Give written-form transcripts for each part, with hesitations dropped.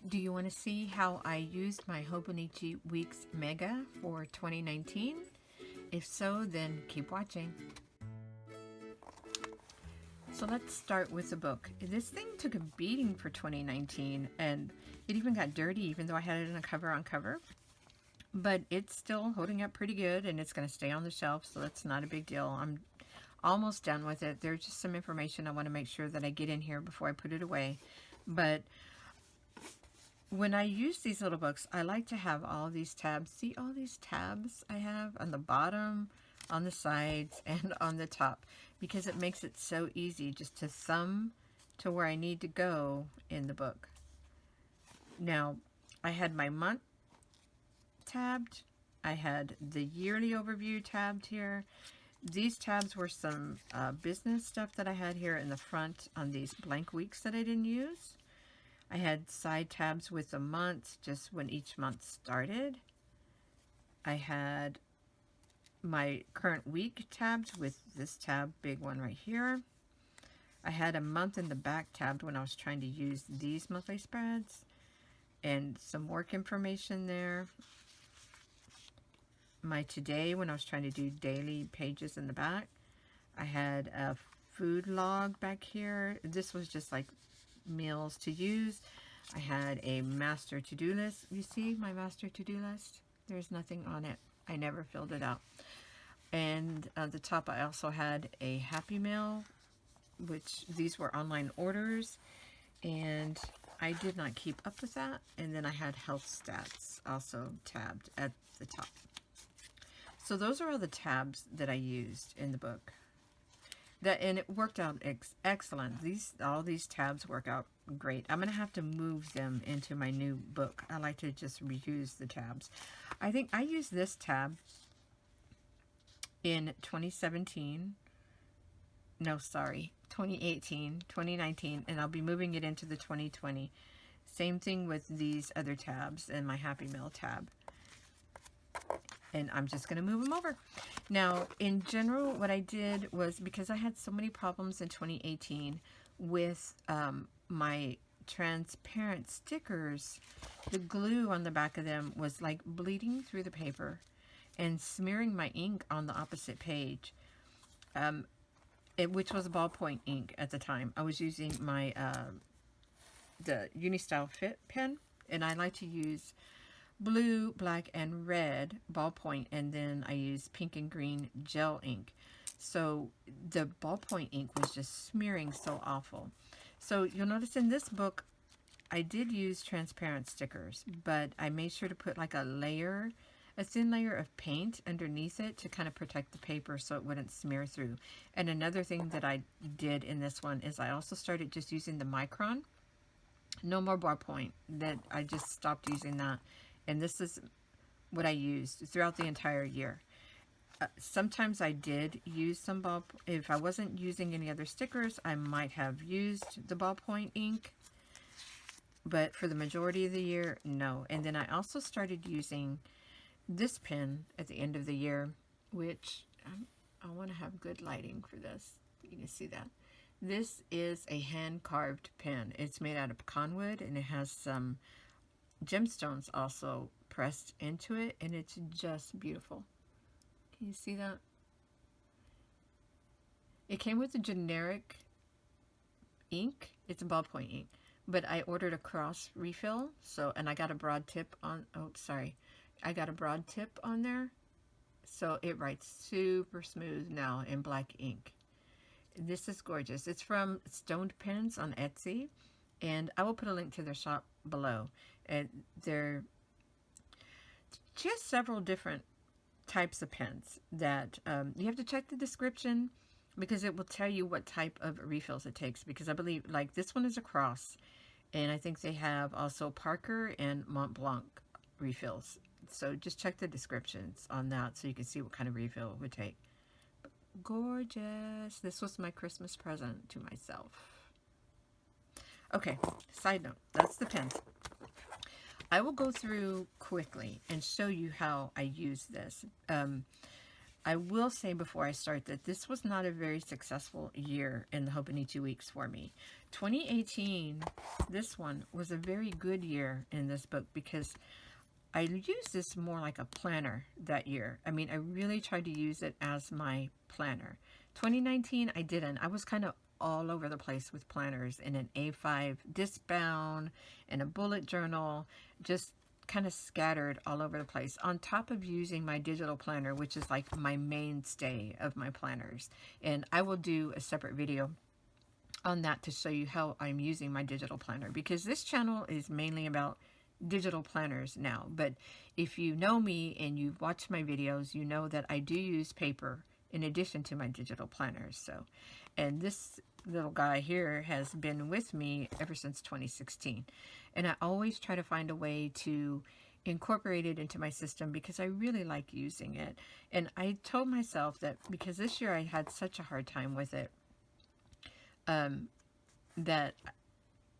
Do you want to see how I used my Hobonichi Weeks Mega for 2019? If so, then keep watching. So let's start with the book. This thing took a beating for 2019, and it even got dirty even though I had it in a cover on cover. But it's still holding up pretty good, and it's going to stay on the shelf, so that's not a big deal. I'm almost done with it. There's just some information I want to make sure that I get in here before I put it away. But when I use these little books, I like to have all these tabs. See all these tabs I have on the bottom, on the sides, and on the top, because it makes it so easy just to thumb to where I need to go in the book. Now, I had my month tabbed. I had the yearly overview tabbed here. These tabs were some business stuff that I had here in the front on these blank weeks that I didn't use. I had side tabs with the months, just when each month started. I had my current week tabs with this tab, big one right here. I had a month in the back tabbed when I was trying to use these monthly spreads, and some work information there. My today when I was trying to do daily pages in the back. I had a food log back here. This was just like meals to use. I had a master to-do list. You see my master to-do list? There's nothing on it. I never filled it out. And at the top I also had a Happy Mail, which these were online orders, and I did not keep up with that. And then I had health stats also tabbed at the top. So those are all the tabs that I used in the book. And it worked out excellent. All these tabs work out great. I'm gonna have to move them into my new book. I like to just reuse the tabs. I think I used this tab in 2017. No, sorry, 2018, 2019, and I'll be moving it into the 2020. Same thing with these other tabs and my Happy Meal tab. And I'm just going to move them over. Now, in general, what I did was, because I had so many problems in 2018 with my transparent stickers, the glue on the back of them was like bleeding through the paper and smearing my ink on the opposite page, which was ballpoint ink at the time. I was using my the Unistyle Fit pen, and I like to use blue, black, and red ballpoint, and then I use pink and green gel ink. So the ballpoint ink was just smearing so awful. So you'll notice in this book, I did use transparent stickers, but I made sure to put like a thin layer of paint underneath it to kind of protect the paper so it wouldn't smear through. And another thing that I did in this one is I also started just using the micron. No more ballpoint. That I just stopped using that. And this is what I used throughout the entire year. Sometimes I did use some if I wasn't using any other stickers, I might have used the ballpoint ink. But for the majority of the year, no. And then I also started using this pen at the end of the year, which I want to have good lighting for this. You can see that. This is a hand-carved pen. It's made out of pecan wood, and it has some gemstones also pressed into it, and it's just beautiful. Can you see that? It came with a generic ink. It's a ballpoint ink, but I ordered a cross refill, and I got a broad tip on, I got a broad tip on there, so it writes super smooth now in black ink. This is gorgeous. It's from Stoned Pens on Etsy, and I will put a link to their shop below. And they're just several different types of pens that you have to check the description, because it will tell you what type of refills it takes. Because I believe, like, this one is a cross, and I think they have also Parker and Mont Blanc refills. So just check the descriptions on that so you can see what kind of refill it would take. But gorgeous. This was my Christmas present to myself. Okay, side note, that's the pens. I will go through quickly and show you how I use this. I will say before I start that this was not a very successful year in the Hobonichi Weeks for me. 2018, this one was a very good year in this book because I used this more like a planner that year. I mean, I really tried to use it as my planner. 2019, I didn't. I was kind of all over the place with planners in an A5 disc bound and a bullet journal, just kind of scattered all over the place, on top of using my digital planner, which is like my mainstay of my planners. And I will do a separate video on that to show you how I'm using my digital planner, because this channel is mainly about digital planners now. But if you know me and you've watched my videos, you know that I do use paper in addition to my digital planners. So, and this little guy here has been with me ever since 2016. And I always try to find a way to incorporate it into my system because I really like using it. And I told myself that because this year I had such a hard time with it, that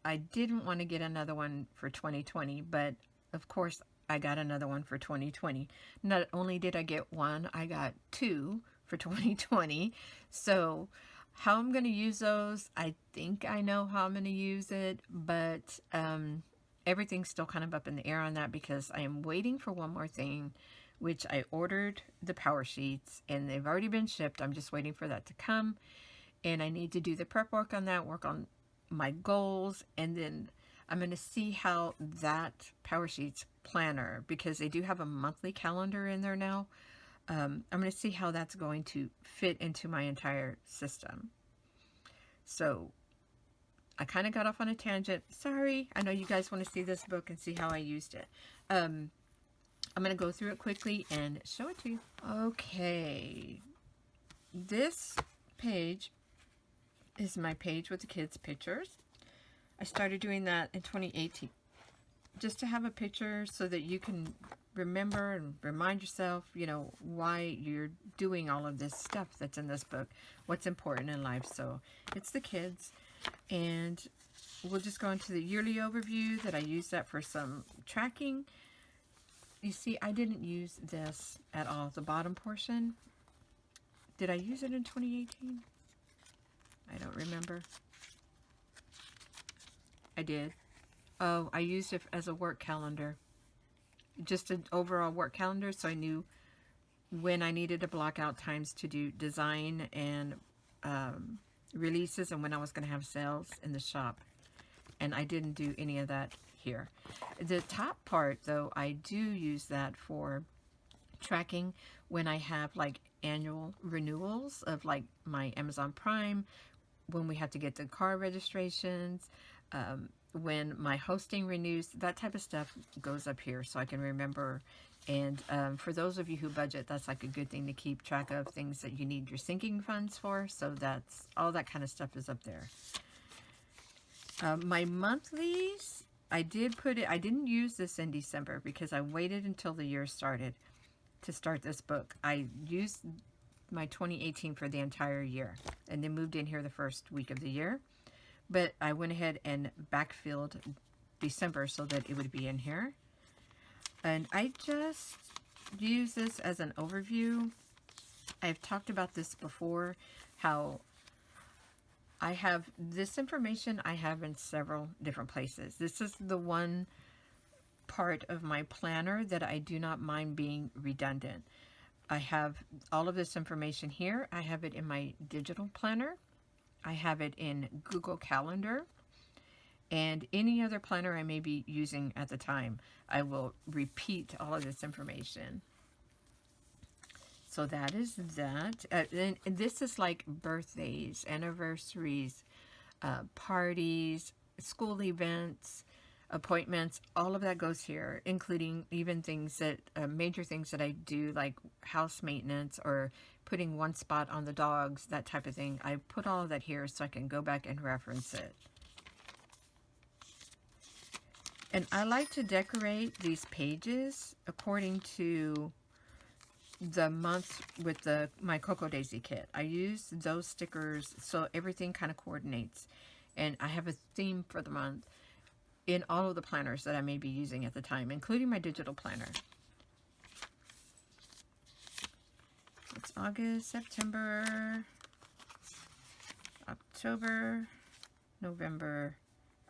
I didn't want to get another one for 2020, but of course I got another one for 2020. Not only did I get one, I got two for 2020. So how I'm going to use those, I think I know how I'm going to use it, but everything's still kind of up in the air on that because I am waiting for one more thing, which I ordered the power sheets and they've already been shipped. I'm just waiting for that to come, and I need to do the prep work on that, work on my goals, and then I'm going to see how that Power Sheets planner, because they do have a monthly calendar in there now, I'm going to see how that's going to fit into my entire system. So I kind of got off on a tangent. Sorry. I know you guys want to see this book and see how I used it. I'm going to go through it quickly and show it to you. Okay. This page is my page with the kids' pictures. I started doing that in 2018 just to have a picture so that you can remember and remind yourself, you know, why you're doing all of this stuff that's in this book, what's important in life. So it's the kids, and we'll just go into the yearly overview that I use that for some tracking. You see, I didn't use this at all, the bottom portion. Did I use it in 2018? I don't remember. I did. Oh, I used it as a work calendar. Just an overall work calendar, so I knew when I needed to block out times to do design and releases, and when I was going to have sales in the shop. And I didn't do any of that here. The top part, though, I do use that for tracking when I have like annual renewals of like my Amazon Prime, when we have to get the car registrations, when my hosting renews, that type of stuff goes up here so I can remember. And for those of you who budget, that's like a good thing to keep track of, things that you need your sinking funds for. So that's all, that kind of stuff is up there. My monthlies, I did put it, I didn't use this in December because I waited until the year started to start this book. I used my 2018 for the entire year and then moved in here the first week of the year. But I went ahead and backfilled December so that it would be in here. And I just use this as an overview. I've talked about this before, how I have this information I have in several different places. This is the one part of my planner that I do not mind being redundant. I have all of this information here. I have it in my digital planner. I have it in Google Calendar, and any other planner I may be using at the time. I will repeat all of this information. So that is that. And this is like birthdays, anniversaries, parties, school events, appointments, all of that goes here, including even things that, major things that I do, like house maintenance or putting one spot on the dogs, that type of thing. I put all of that here so I can go back and reference it. And I like to decorate these pages according to the month with my Cocoa Daisy kit. I use those stickers so everything kind of coordinates. And I have a theme for the month in all of the planners that I may be using at the time, including my digital planner. It's August, September, October, November.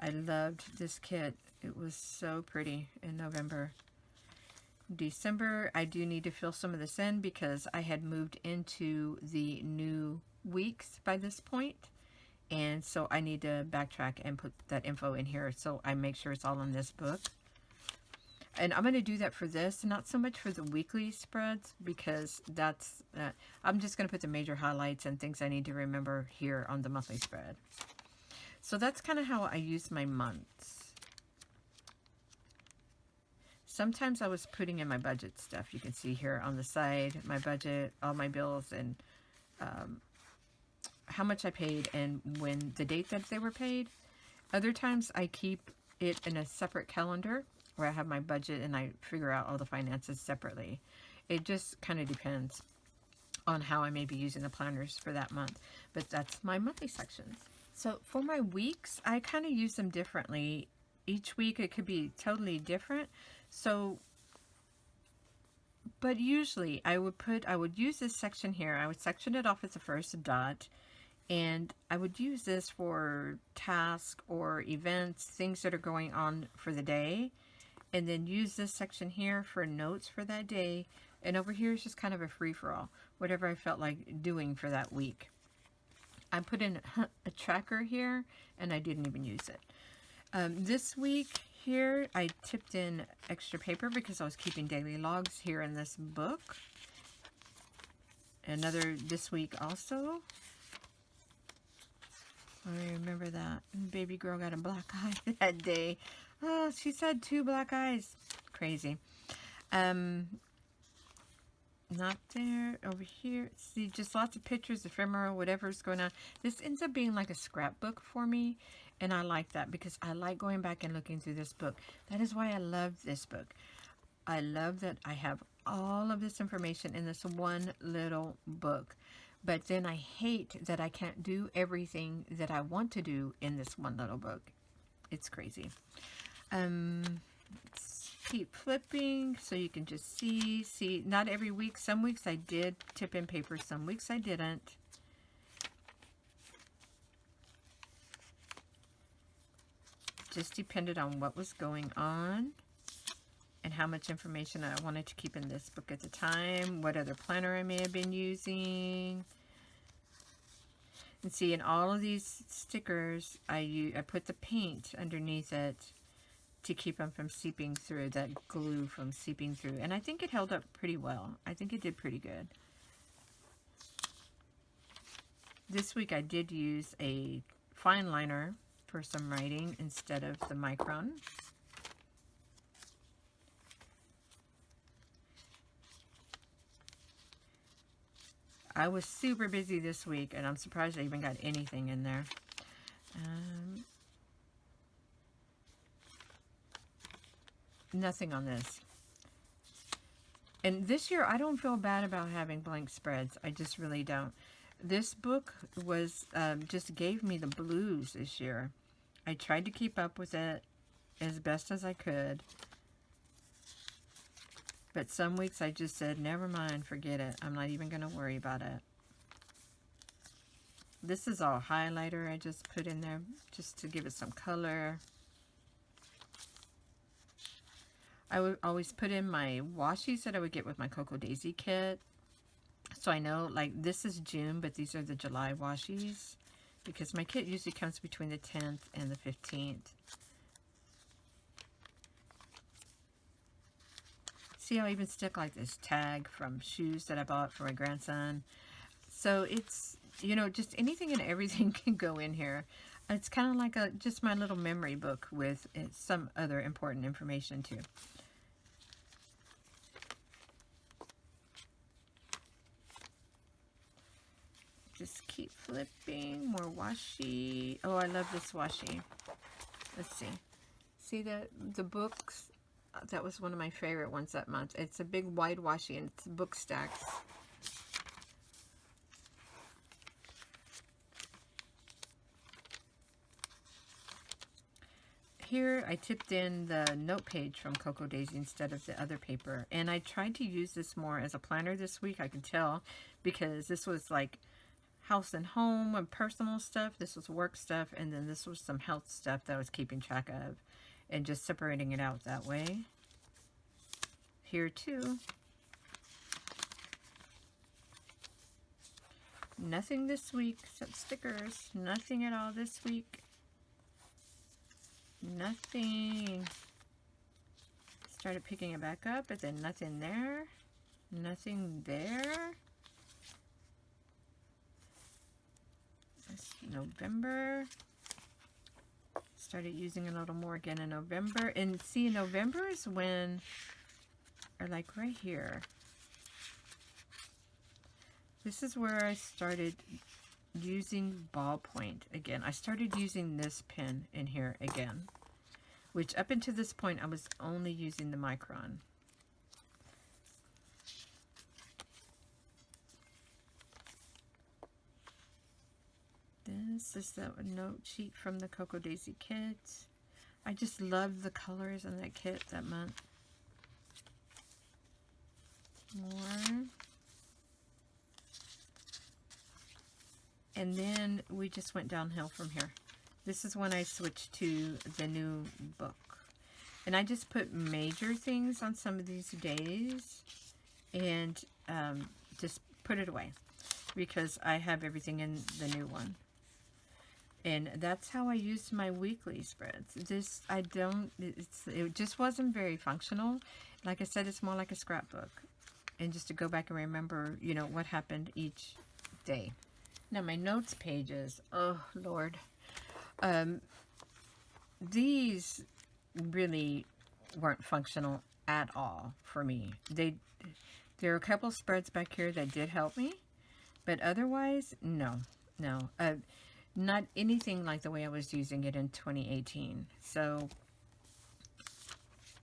I loved this kit. It was so pretty in November. December, I do need to fill some of this in because I had moved into the new weeks by this point. And so I need to backtrack and put that info in here so I make sure it's all in this book. And I'm going to do that for this, not so much for the weekly spreads, because that's, I'm just going to put the major highlights and things I need to remember here on the monthly spread. So that's kind of how I use my months. Sometimes I was putting in my budget stuff. You can see here on the side, my budget, all my bills, and how much I paid and when the date that they were paid. Other times I keep it in a separate calendar where I have my budget and I figure out all the finances separately. It just kind of depends on how I may be using the planners for that month. But that's my monthly sections. So for my weeks, I kind of use them differently. Each week it could be totally different. So, but usually I would use this section here. I would section it off as the first dot, and I would use this for tasks or events, things that are going on for the day, and then use this section here for notes for that day. And over here is just kind of a free-for-all, whatever I felt like doing for that week. I put in a tracker here, and I didn't even use it. This week here, I tipped in extra paper because I was keeping daily logs here in this book. Another this week also. I remember that baby girl got a black eye that day. Oh, she's had 2 black eyes. Crazy. Not there. Over here. See, just lots of pictures, ephemeral, whatever's going on. This ends up being like a scrapbook for me. And I like that because I like going back and looking through this book. That is why I love this book. I love that I have all of this information in this one little book. But then I hate that I can't do everything that I want to do in this one little book. It's crazy. Let's keep flipping so you can just see. See, not every week. Some weeks I did tip in paper. Some weeks I didn't. Just depended on what was going on and how much information I wanted to keep in this book at the time, what other planner I may have been using. And see, in all of these stickers, I put the paint underneath it to keep them from seeping through, that glue from seeping through. And I think it held up pretty well. I think it did pretty good. This week I did use a fine liner for some writing instead of the micron. I was super busy this week, and I'm surprised I even got anything in there. Nothing on this. And this year, I don't feel bad about having blank spreads. I just really don't. This book was just gave me the blues this year. I tried to keep up with it as best as I could. But some weeks I just said, never mind, forget it. I'm not even going to worry about it. This is all highlighter I just put in there just to give it some color. I would always put in my washies that I would get with my Cocoa Daisy kit. So I know, like, this is June, but these are the July washies. Because my kit usually comes between the 10th and the 15th. See how I even stick like this tag from shoes that I bought for my grandson. So it's, you know, just anything and everything can go in here. It's kind of like just my little memory book with some other important information too. Just keep flipping. More washi. Oh, I love this washi. Let's see. See the books? That was one of my favorite ones that month. It's a big wide washi and it's book stacks. here I tipped in the note page from Cocoa Daisy instead of the other paper. And I tried to use this more as a planner this week, I could tell, because this was like house and home and personal stuff. This was work stuff, and then this was some health stuff that I was keeping track of and just separating it out that way. Here too. Nothing this week except stickers. Nothing at all this week. Nothing. Started picking it back up, but then nothing there. Nothing there. That's November. Started using a little more again in November. And see, November is when, or like right here. This is where I started using ballpoint again. I started using this pen in here again, which up until this point I was only using the Micron. This is the note sheet from the Cocoa Daisy kit. I just love the colors in that kit that month. More. And then we just went downhill from here. This is when I switched to the new book. And I just put major things on some of these days and just put it away because I have everything in the new one. And that's how I used my weekly spreads. It just wasn't very functional. Like I said, it's more like a scrapbook. And just to go back and remember, you know, what happened each day. Now my notes pages, oh Lord, these really weren't functional at all for me. There are a couple spreads back here that did help me, but otherwise, no. Not anything like the way I was using it in 2018. So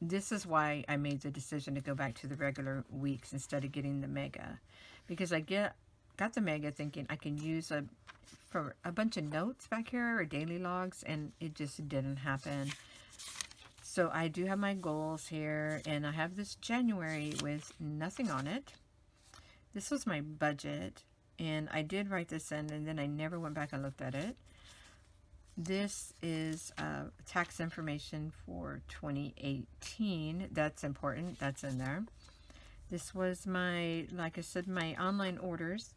this is why I made the decision to go back to the regular weeks instead of getting the mega, because I got the mega thinking I can use for a bunch of notes back here or daily logs, and it just didn't happen. So I do have my goals here, and I have this January with nothing on it. This was my budget, and I did write this in, and then I never went back and looked at it. This is tax information for 2018. That's important. That's in there. This was my, like I said, my online orders.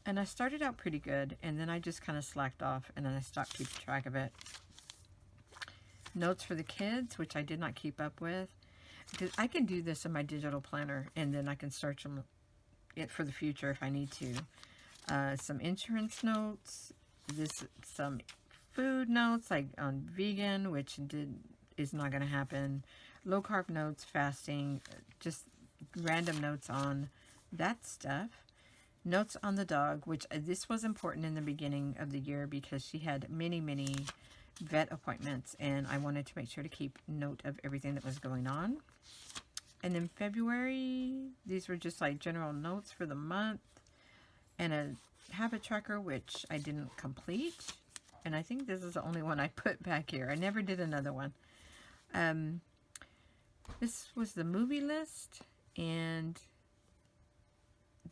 And I started out pretty good, and then I just kind of slacked off, and then I stopped keeping track of it. Notes for the kids, which I did not keep up with. I can do this in my digital planner, and then I can search them for the future if I need to. Some insurance notes. Some food notes, like on vegan, which is not going to happen. Low carb notes, fasting, just random notes on that stuff. Notes on the dog, which this was important in the beginning of the year because she had many vet appointments, and I wanted to make sure to keep note of everything that was going on. And in February, these were just like general notes for the month, and a habit tracker, which I didn't complete. And I think this is the only one I put back here. I never did another one. This was the movie list, and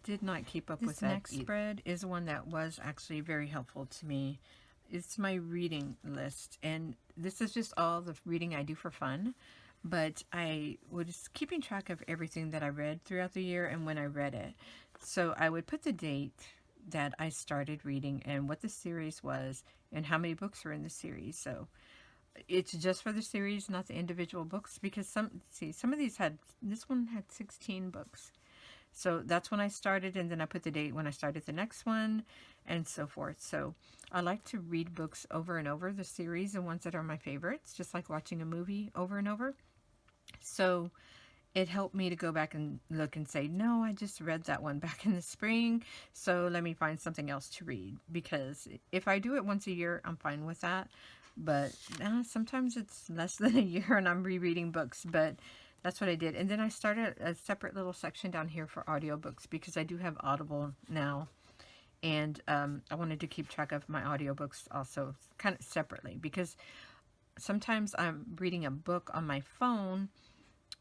did not keep up with that. This next spread is one that was actually very helpful to me. It's my reading list, and this is just all the reading I do for fun, but I was keeping track of everything that I read throughout the year and when I read it. So I would put the date that I started reading and what the series was and how many books were in the series. So it's just for the series, not the individual books, because some of these this one had 16 books. So that's when I started, and then I put the date when I started the next one, and so forth. So I like to read books over and over, the series and ones that are my favorites, just like watching a movie over and over. So it helped me to go back and look and say, no, I just read that one back in the spring, so let me find something else to read. Because if I do it once a year, I'm fine with that. But sometimes it's less than a year and I'm rereading books, but that's what I did. And then I started a separate little section down here for audiobooks because I do have Audible now. And I wanted to keep track of my audiobooks also kind of separately because sometimes I'm reading a book on my phone,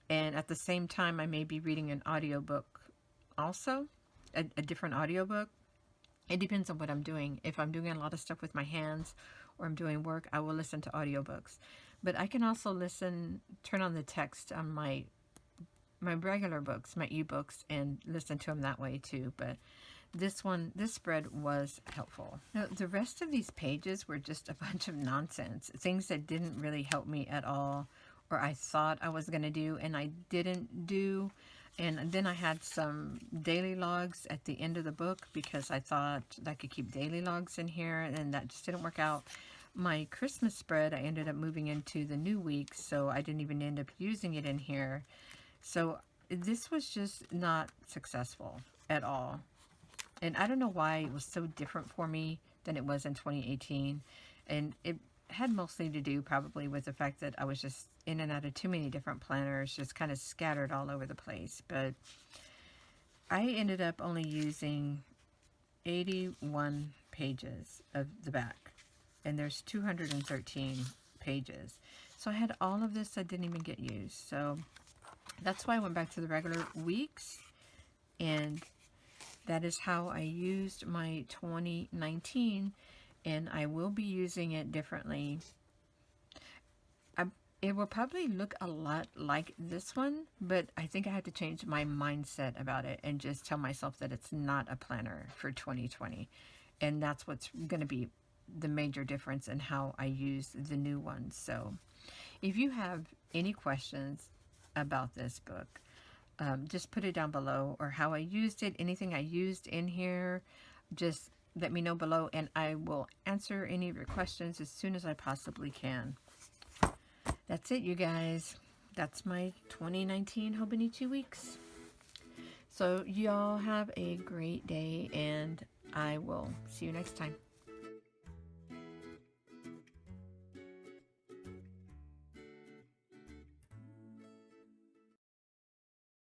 and at the same time I may be reading an audiobook also, a different audiobook. It depends on what I'm doing. If I'm doing a lot of stuff with my hands or I'm doing work, I will listen to audiobooks. But I can also turn on the text on my regular books, my ebooks, and listen to them that way too. But this spread was helpful. Now, the rest of these pages were just a bunch of nonsense, things that didn't really help me at all, or I thought I was going to do and I didn't do. And then I had some daily logs at the end of the book because I thought I could keep daily logs in here, and that just didn't work out. My Christmas spread, I ended up moving into the new week, so I didn't even end up using it in here. So this was just not successful at all. And I don't know why it was so different for me than it was in 2018. And it had mostly to do probably with the fact that I was just in and out of too many different planners, just kind of scattered all over the place. But I ended up only using 81 pages of the back, and there's 213 pages. So I had all of this that didn't even get used. So that's why I went back to the regular weeks, and that is how I used my 2019, and I will be using it differently. It will probably look a lot like this one, but I think I have to change my mindset about it and just tell myself that it's not a planner for 2020. And that's what's going to be the major difference in how I use the new one. So if you have any questions about this book, just put it down below, or how I used it, anything I used in here, just let me know below, and I will answer any of your questions as soon as I possibly can. That's it, you guys. That's my 2019 Hobonichi Weeks. So y'all have a great day, and I will see you next time.